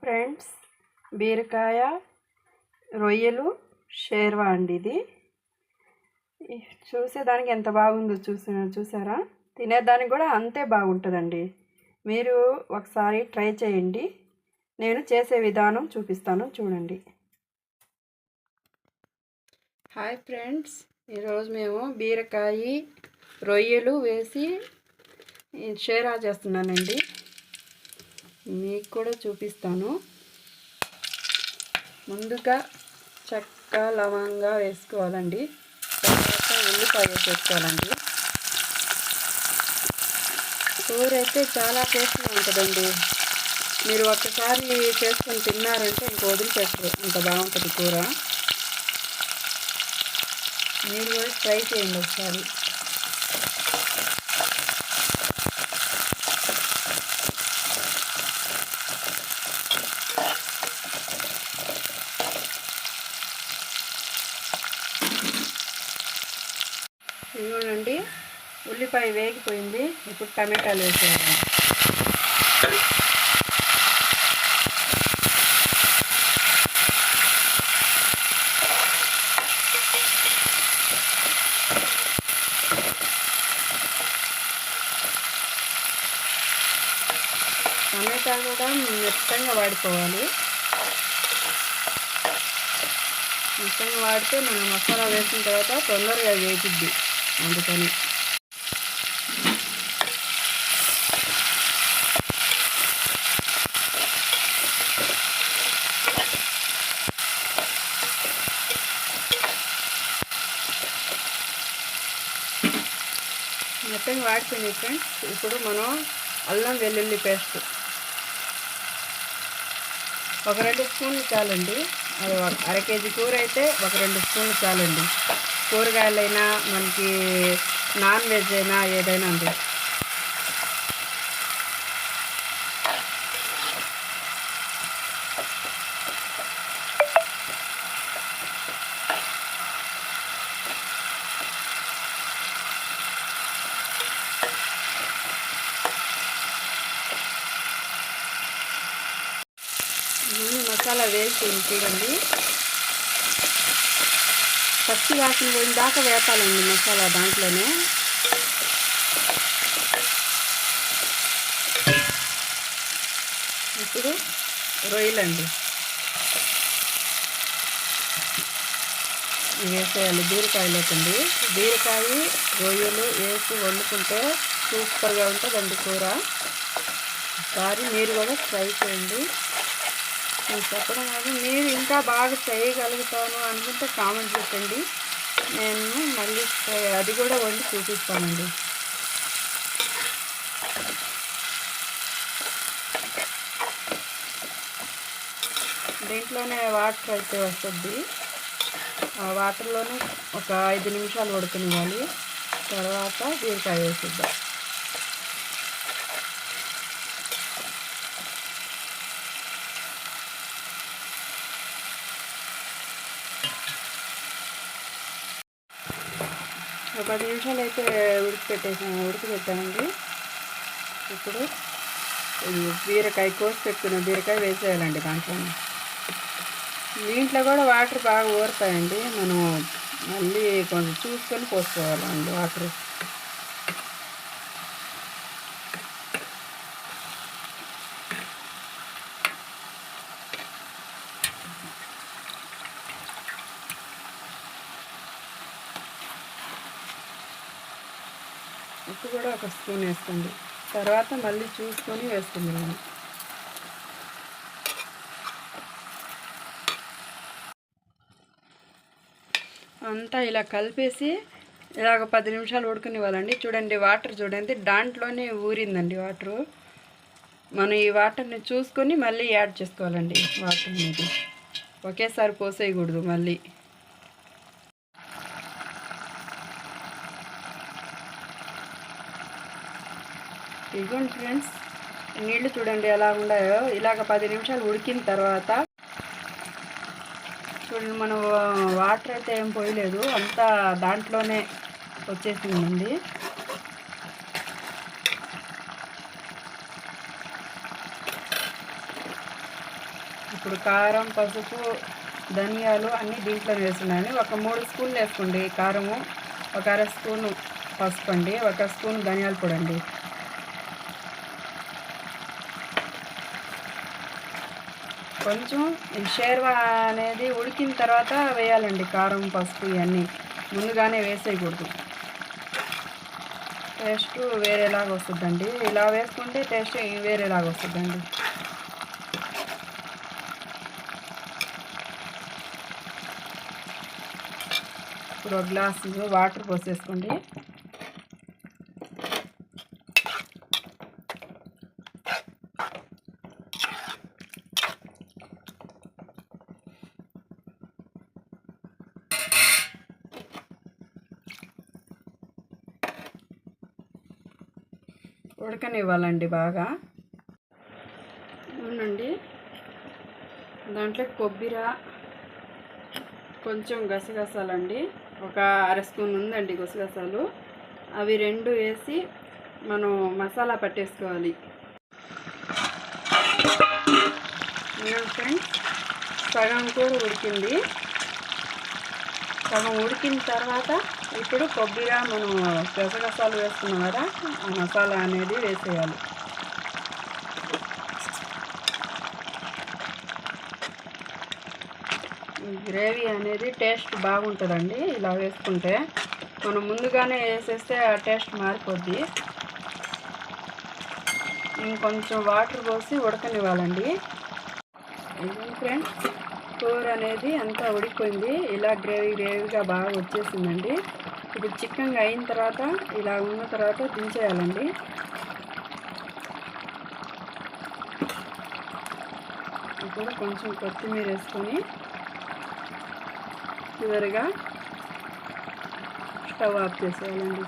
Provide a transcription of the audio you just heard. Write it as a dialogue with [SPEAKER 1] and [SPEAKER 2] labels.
[SPEAKER 1] Friends, బీరకాయ రొయ్యలు షేర్వా అండి. ఇది చూసేదానికి ఎంత బాగుందో చూసారా? తినేదానికి కూడా అంతే బాగుంటుందండి. మీరు ఒకసారి ట్రై చేయండి. నేను చేసే విధానం చూపిస్తాను, చూడండి. హాయ్ ఫ్రెండ్స్, ఈరోజు మేము బీరకాయ రొయ్యలు వేసి షేర్వా చేస్తున్నానండి. మీకు కూడా చూపిస్తాను. ముందుగా చెక్క లవంగా వేసుకోవాలండి. తర్వాత ఉల్లిపాయ వేసుకోవాలండి. కూర అయితే చాలా టేస్ట్గా ఉంటుందండి. మీరు ఒక్కసారి చేసుకొని తిన్నారంటే ఇంక వదిలిపెట్టరు, అంత బాగుంటుంది కూర. మీరు కూడా ట్రై చేయండి ఒకసారి. ఇదిగోనండి, ఉల్లిపాయ వేగిపోయింది. ఇప్పుడు టమాటాలు వేసేయాలి. టమాటా కూడా మెత్తగా వాడుకోవాలి. మెత్తగా వాడితే మనం మసాలా వేసిన తర్వాత తొందరగా వేగిద్ది, అందుకని. మెత్తగా వాడిపోయింది ఫ్రెండ్స్. ఇప్పుడు మనం అల్లం వెల్లుల్లి పేస్ట్ ఒక 2 స్పూన్లు చాలండి. అది 1/2 కేజీ కూర అయితే ఒక 2 స్పూన్లు చాలండి. కూరగాయలైనా మనకి నాన్ వెజ్ అయినా ఏదైనా అండి. మసాలా వేసి చూడండి, పచ్చి వాసన పోయిన దాకా వేపాలండి మసాలా దాంట్లోనే. ఇప్పుడు రొయ్యలండి వేసేయాలి. బీరకాయలోకండి, బీరకాయ రొయ్యలు వేసి వండుకుంటే సూపర్గా ఉంటుందండి కూర. ఒకసారి మీరు కూడా ట్రై చేయండి. నేను చెప్పడం కాదు, మీరు ఇంకా బాగా చేయగలుగుతాను అనుకుంటే కామెంట్ పెట్టండి. నేను మళ్ళీ అది కూడా వండి చూపిస్తానండి. దీంట్లోనే వాటర్ అయితే వస్తుంది. ఆ వాటర్లోనే ఒక 5 నిమిషాలు ఉడకనివ్వాలి. తర్వాత బీరకాయ వేసిద్దాం. ఒక 10 నిమిషాలు అయితే ఉడకబెట్టానండి. ఇప్పుడు బీరకాయ కోసి పెట్టుకున్న బీరకాయ వేసేయాలండి దాంట్లో. దీంట్లో కూడా వాటర్ బాగా ఊరుతాయండి. మనం మళ్ళీ కొంచెం చూసుకొని పోసుకోవాలండి వాటర్. ఉప్పు కూడా ఒక స్పూన్ వేసుకోండి. తర్వాత మళ్ళీ చూసుకొని వేసుకుందాం. అంతా ఇలా కలిపేసి ఇలాగ 10 నిమిషాలు ఉడకనివ్వాలండి. చూడండి, వాటర్ చూడండి, దాంట్లోనే ఊరిందండి వాటరు. మనం ఈ వాటర్ని చూసుకొని మళ్ళీ యాడ్ చేసుకోవాలండి. వాటర్ అనేది ఒకేసారి పోసేయకూడదు మళ్ళీ. ఇదిగోండి ఫ్రెండ్స్, నీళ్లు చూడండి ఎలా ఉన్నాయో. ఇలాగ 10 నిమిషాలు ఉడికిన తర్వాత చూడండి, మనం వాటర్ అయితే ఏం పోయలేదు, అంతా దాంట్లోనే వచ్చేసిందండి. ఇప్పుడు కారం, పసుపు, ధనియాలు అన్నీ దీంట్లో వేస్తున్నాను. ఒక 3 స్పూన్లు వేసుకోండి కారము, ఒక అర స్పూను పసుపు అండి, ఒక స్పూన్ ధనియాల పొడి అండి. కొంచెం ఈ షేర్వా అనేది ఉడికిన తర్వాత వేయాలండి కారం, పసుపు ఇవన్నీ ముందుగానే వేసేయకూడదు. టేస్ట్ వేరేలాగా వస్తుందండి. ఇలా వేసుకుంటే టేస్ట్ వేరేలాగా వస్తుందండి. ఇప్పుడు ఒక గ్లాసు వాటర్ పోసేసుకోండి. ఉడకనివ్వాలండి బాగా. అవునండి, దాంట్లో కొబ్బరి, కొంచెం గసగసాలండి, ఒక అర స్పూన్ ఉందండి గసగసాలు. అవి 2 వేసి మనం మసాలా పట్టేసుకోవాలి. ఫ్రెండ్స్, సగం కూర ఉడికింది. సగం ఉడికిన తర్వాత ఇప్పుడు కొబ్బరి, మనం గసగసాలు వేస్తున్నాం కదా, ఆ మసాలా అనేది వేసేయాలి. గ్రేవీ అనేది టేస్ట్ బాగుంటుందండి ఇలా వేసుకుంటే. మనం ముందుగానే వేసేస్తే ఆ టేస్ట్ మారిపోద్ది. ఇంకొంచెం వాటర్ పోసి ఉడకనివ్వాలండి. ఫ్రెండ్స్, కూర అనేది అంతా ఉడికిపోయింది. ఇలా గ్రేవీగా బాగా వచ్చేసిందండి. ఇప్పుడు చికెన్ అయిన తర్వాత ఇలా ఉన్న తర్వాత దించేయాలండి. ఇప్పుడు కొంచెం కొత్తిమీర వేసుకొని చివరిగా స్టవ్ ఆఫ్ చేసేయాలండి.